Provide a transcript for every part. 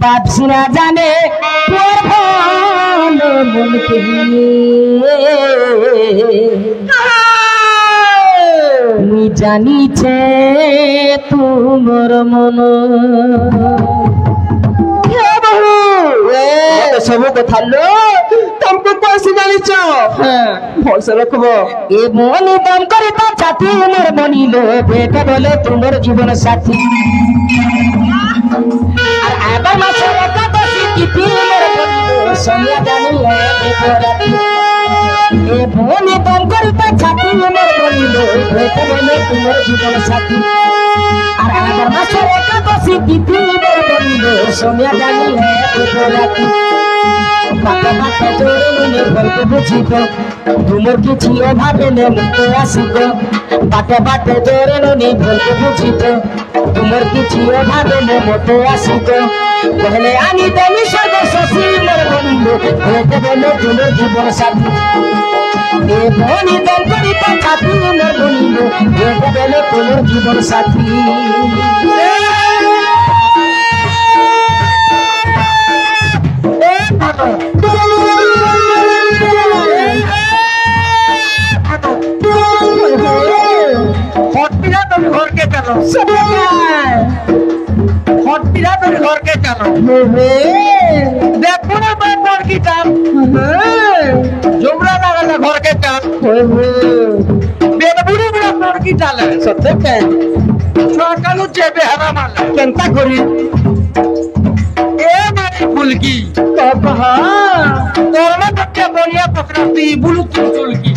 বাপসি না জানে তোর ভালো মনকে মুই জানিছে তোমার মন ସବୁ କଥା लो तुमको कैसे जानिଛ भलसे रखब ए मनी दम करे ता छाती मोर बनिलो बेटा बोले तुमर जीवन साथी আর আবার মাসে একাদশী তিথি মোর বনিলো সোনিয়া জানিলে বেপরাতি এ মনি দম করে তা ছাতি মোর বনিলো বেটা বলে তুমর জীবন সাথী আর আবার মাসে একাদশী তিথি মোর বনিলো সোনিয়া জানিলে বেপরাতি বাতে বাতে জোরে নুনে ভরকে বুঝিব তুমর কিছু অভাবে নে মুক্ত আসিব বাতে বাতে জোরে নুনে ভরকে বুঝিব তুমর কিছু অভাবে নে মুক্ত আসিব বলে আনি দেমি স্বর্গ শশী মোর বন্ধু হতে বলে তুমর জীবন সাথী এ বনি দল করি তা ছাতি মোর বন্ধু হতে বলে তুমর জীবন সাথী हॉस्पिटल तो घर के चलो देखो ना मैं घर की चाल जुमरा लगा घर के चाल बेबुड़ी बड़ा घर की चाल है सत्य के सकालू जेबे हरा माल केंता करी ए मारी फुलकी कहा तोरना बच्चा बोलिया पकड़ती बुलू तू फुलकी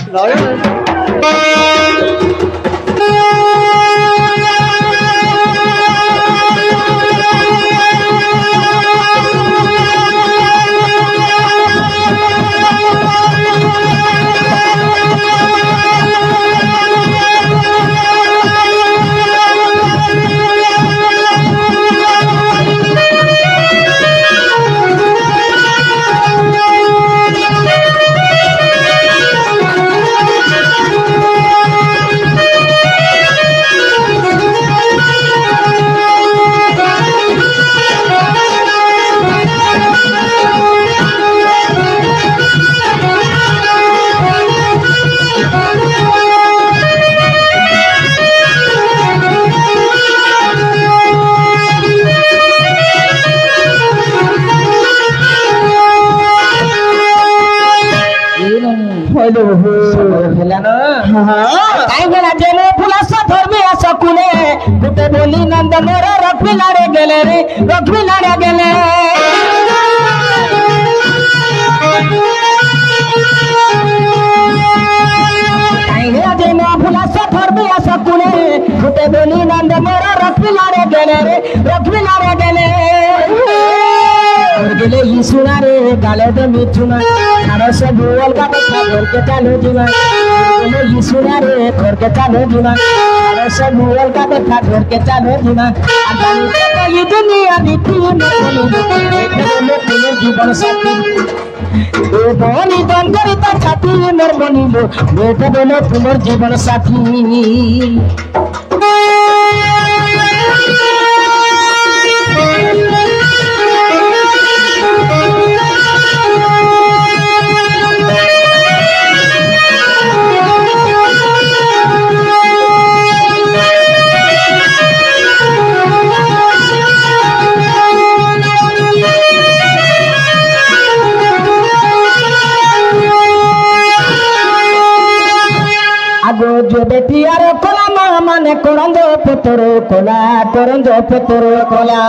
बोली नंद मोर रखी लाड़े गेले रे रखी लाड़े गेले फुला सफर में सकुने फुटे बोली नंद मोर रखी लाड़े गेले रे रखी लाड़े गेले गेले यीशुना रे गाले दे मिथुना आरो से बोल का देखा घर के चालो जीवा गेले यीशुना रे घर के चालो जीवा आरो से बोल का देखा घर के चालो जीवा आगामी तो ये दुनिया नीति में बोलो बोलो तुम जीवन साथी ए बनी दम करी ता छाती मोर बनिलो बेटा बोलो तुम जीवन साथी আগো যে বেটি আর কোলা মা মানে করন্দ পুত্র কোলা করন্দ পুত্র কোলা